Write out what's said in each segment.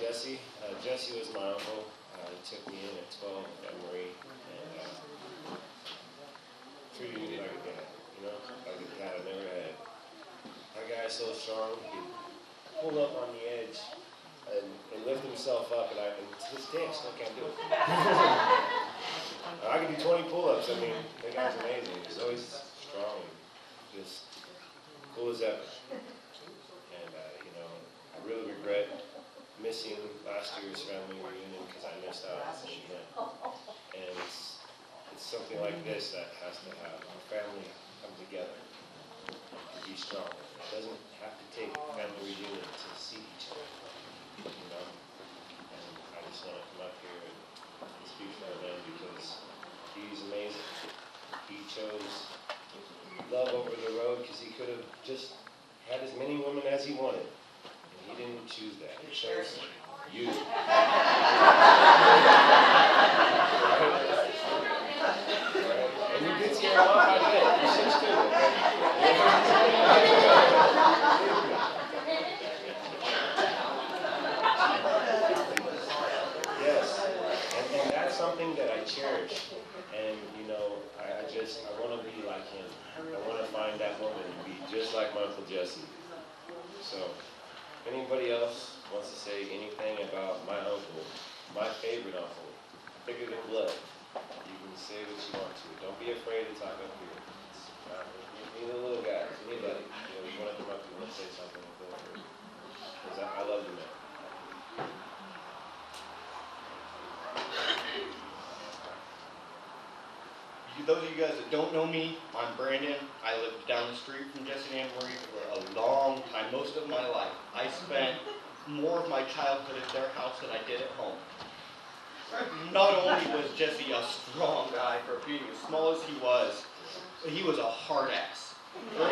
Jesse. Jesse was my uncle. He took me in at 12 at Emory and treated me like a dad, you know, like a dad I never had. That guy's so strong, he could pull up on the edge and lift himself up, and to this day I still can't do it. I can do 20 pull-ups. I mean, the guy's amazing. He's always strong, just cool as ever. And you know, I really regret missing last year's family reunion because I missed out on seeing him. And it's something like this that has to have a family come together to be strong. It doesn't have to take family reunion to see each other, you know. And I just want to come up here and speak for him because he's amazing. He chose love over the road because he could have just had as many women as he wanted. He didn't choose that. He chose you. Right? And you did scare him off, I did. You should too. Yes. And that's something that I cherish. And, you know, I want to be like him. I want to find that woman and be just like my Uncle Jesse. So, anybody else wants to say anything about my uncle, my favorite uncle, thicker than blood, you can say what you want to. Don't be afraid to talk up here. Need a little guy, anybody. You know, you want to come up here and say something, feel free. Because I love you, man. Those of you guys that don't know me, I'm Brandon. I lived down the street from Jesse and Anne-Marie for a long time, most of my life. I spent more of my childhood at their house than I did at home. Not only was Jesse a strong guy for being as small as he was a hard ass. I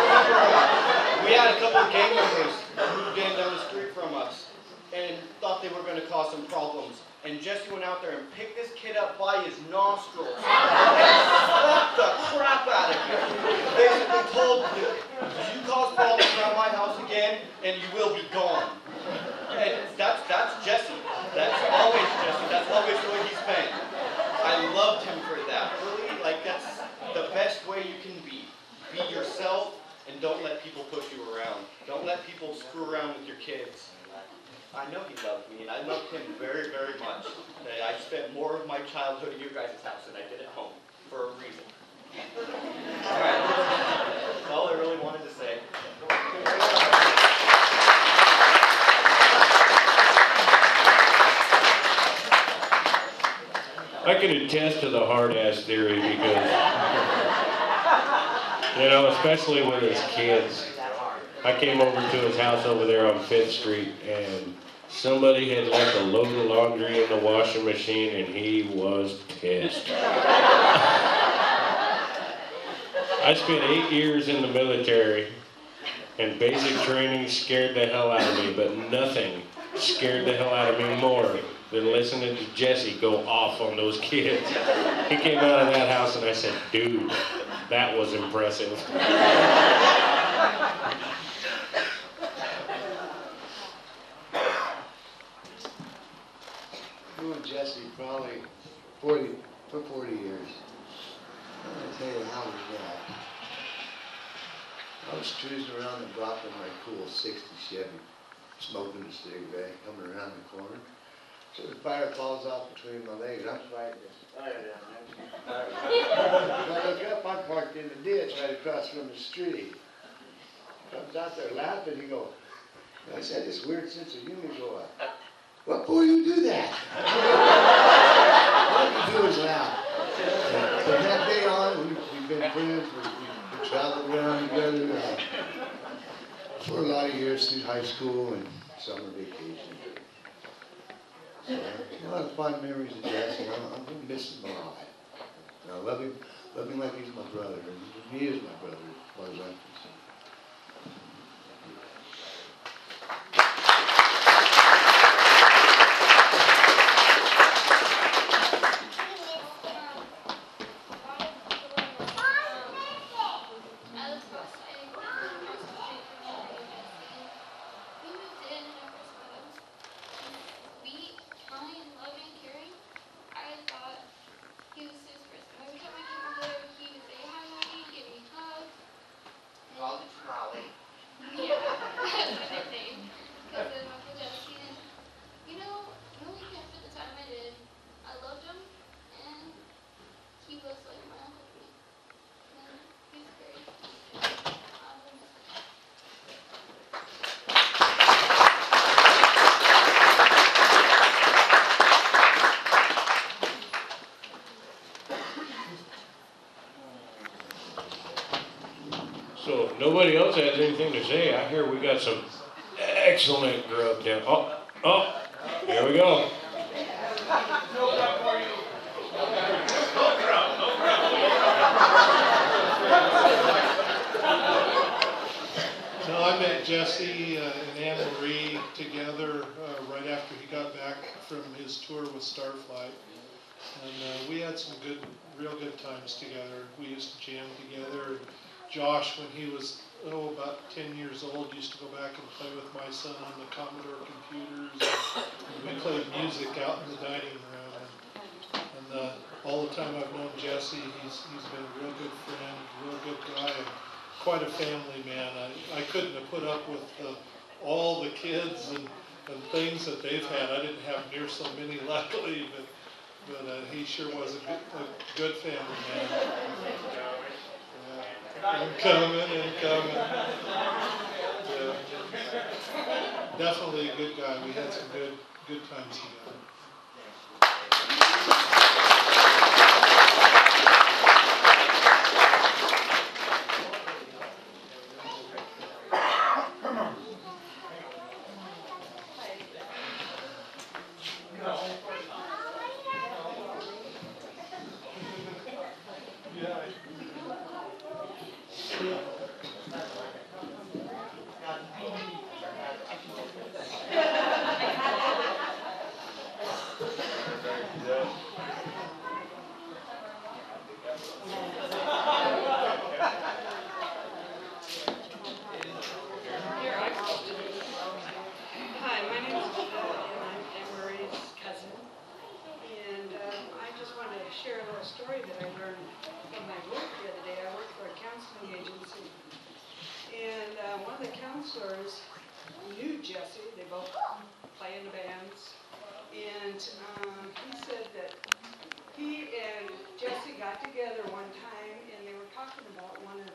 remember we had a couple of gang members moved in down the street from us and thought they were going to cause some problems. And Jesse went out there and picked this kid up by his nostrils and slapped the crap out of him. Basically told him, you cause problems around my house again, and you will be gone. And that's Jesse. That's always Jesse. That's always the way he's been. I loved him for that. Really, like that's the best way you can be. Be yourself, and don't let people push you around. Don't let people screw around with your kids. I know he loved me, and I loved him very, very much. I spent more of my childhood at your guys' house than I did at home, for a reason. All right, that's all I really wanted to say. I can attest to the hard-ass theory because, you know, especially with his kids. I came over to his house over there on 5th Street, and somebody had left a load of laundry in the washing machine, and he was pissed. I spent 8 years in the military, and basic training scared the hell out of me, but nothing scared the hell out of me more than listening to Jesse go off on those kids. He came out of that house, and I said, dude, that was impressive. Known Jesse probably for 40 years. I'm going to tell you how we met. I was cruising around the block in my cool 60 Chevy, smoking a cigarette, coming around the corner. So the fire falls off between my legs. I'm fighting this fire down there. When I look up, I'm parked in the ditch right across from the street. Comes out there laughing, he goes, I said, this weird sense of humor go up. What for you do that? All you do is laugh. From that day on, we've been friends. We traveled around together for a lot of years through high school and summer vacation. So, a lot of fond memories of Jesse. I'm going to miss him a lot. And I love him like he's my brother. And he is my brother as far as I'm concerned. If nobody else has anything to say, I hear we got some excellent grub down. Oh, here we go. No, I met Jesse and Anne Marie together right after he got back from his tour with Starflight. And we had some real good times together. We used to jam together. Josh, when he was, about 10 years old, used to go back and play with my son on the Commodore computers. And we played music out in the dining room. And all the time I've known Jesse, he's been a real good friend, real good guy, and quite a family man. I couldn't have put up with all the kids and things that they've had. I didn't have near so many, luckily, but he sure was a good family man. Coming. Yeah. Definitely a good guy. We had some good times together. Knew Jesse, they both play in the bands, and he said that he and Jesse got together one time and they were talking about one of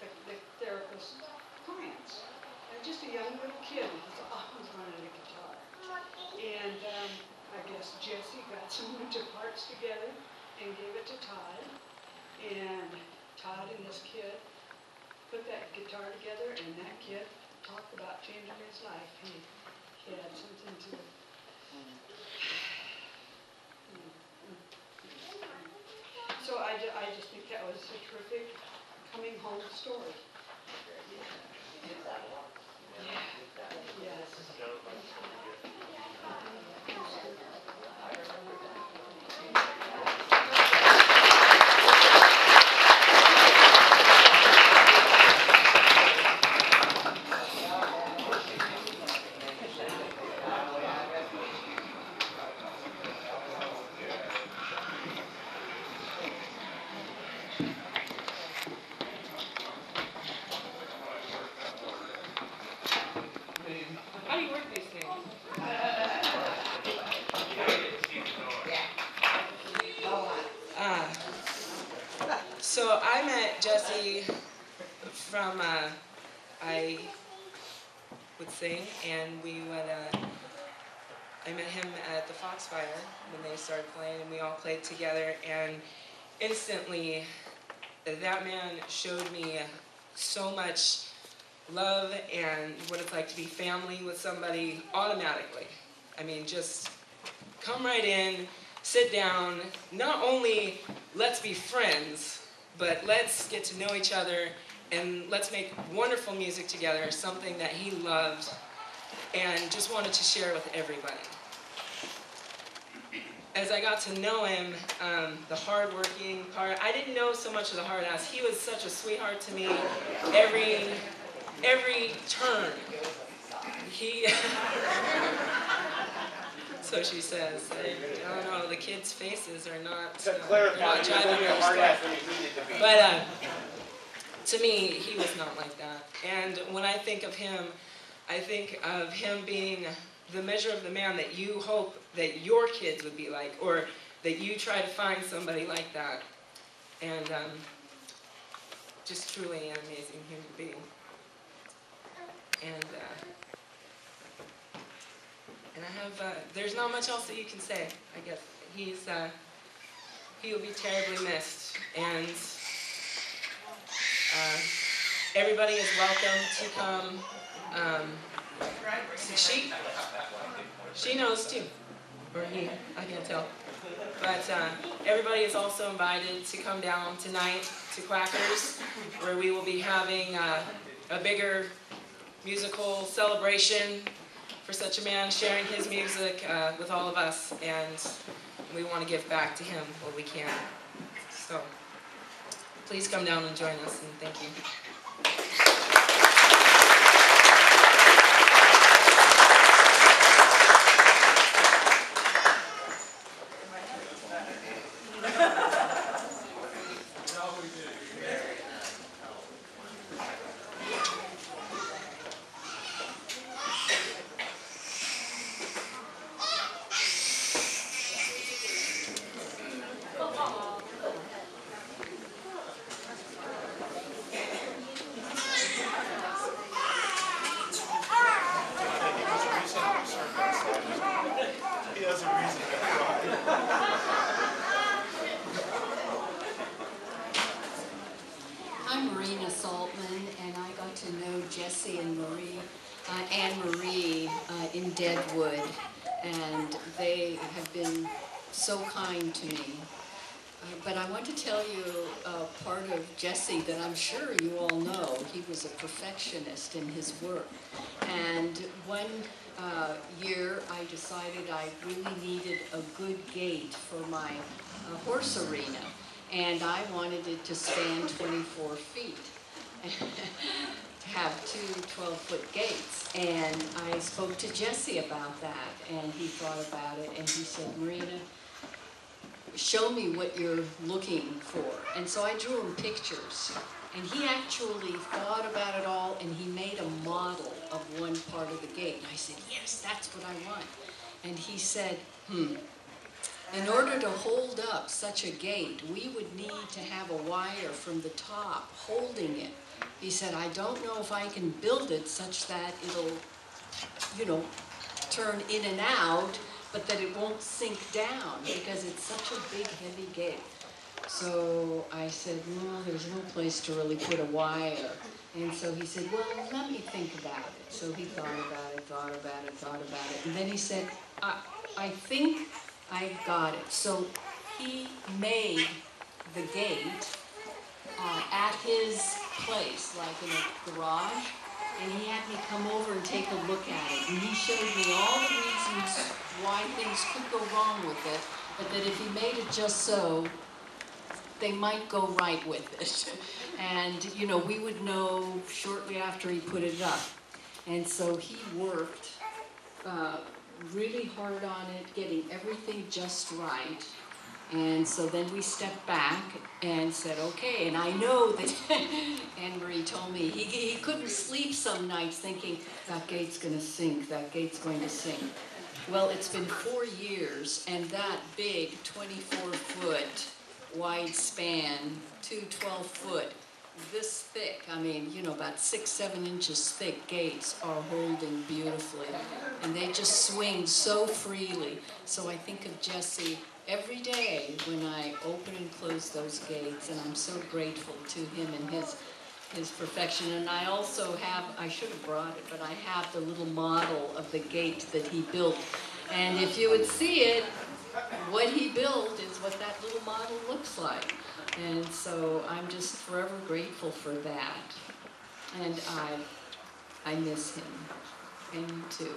the therapist's clients. And just a young little kid who always wanted a guitar. And I guess Jesse got some winter parts together and gave it to Todd. And Todd and this kid put that guitar together, and that kid talked about changing his life. He had something to So I just think that was a terrific coming home story. Yes. How do you work these things? So I met Jesse from, I would sing, and I met him at the Foxfire when they started playing, and we all played together, and instantly that man showed me so much love and what it's like to be family with somebody automatically. I mean, just come right in, sit down, not only let's be friends, but let's get to know each other and let's make wonderful music together, something that he loved and just wanted to share with everybody. As I got to know him, the hard-working part, I didn't know so much of the hard ass. He was such a sweetheart to me every turn. He, so she says, I don't know, the kids' faces are not, they're not jiving your stuff. But to me, he was not like that. And when I think of him being the measure of the man that you hope that your kids would be like, or that you try to find somebody like that. And just truly an amazing human being. And I have, there's not much else that you can say, I guess. He will be terribly missed. And everybody is welcome to come. She knows too, or he, I can't tell. But everybody is also invited to come down tonight to Quackers, where we will be having a bigger musical celebration for such a man, sharing his music with all of us, and we want to give back to him what we can. So please come down and join us, and thank you. I'm Marina Saltman, and I got to know Jesse and Anne-Marie in Deadwood, and they have been so kind to me. But I want to tell you part of Jesse that I'm sure you all know. He was a perfectionist in his work. And one year I decided I really needed a good gate for my horse arena. And I wanted it to span 24 feet. Have two 12-foot gates. And I spoke to Jesse about that, and he thought about it, and he said, Marina, show me what you're looking for. And so I drew him pictures. And he actually thought about it all, and he made a model of one part of the gate. And I said, yes, that's what I want. And he said, in order to hold up such a gate, we would need to have a wire from the top holding it. He said, I don't know if I can build it such that it'll, turn in and out, but that it won't sink down because it's such a big, heavy gate. So I said, well, there's no place to really put a wire. And so he said, well, let me think about it. So he thought about it, thought about it, thought about it. And then he said, I think I got it. So he made the gate at his place, like in a garage, and he had me come over and take a look at it. And he showed me all the reasons why things could go wrong with it, but that if he made it just so, they might go right with it. And, we would know shortly after he put it up. And so he worked really hard on it, getting everything just right. And so then we stepped back and said, okay, and I know that Anne-Marie told me he couldn't sleep some nights thinking, that gate's going to sink, that gate's going to sink. Well, it's been 4 years, and that big 24-foot wide span, two 12-foot, this thick, about 6-7 inches thick gates are holding beautifully. And they just swing so freely. So I think of Jesse every day when I open and close those gates, and I'm so grateful to him and his perfection. And I also have, I should have brought it, but I have the little model of the gate that he built. And if you would see it, what he built is what that little model looks like. And so I'm just forever grateful for that. And I miss him. And you too.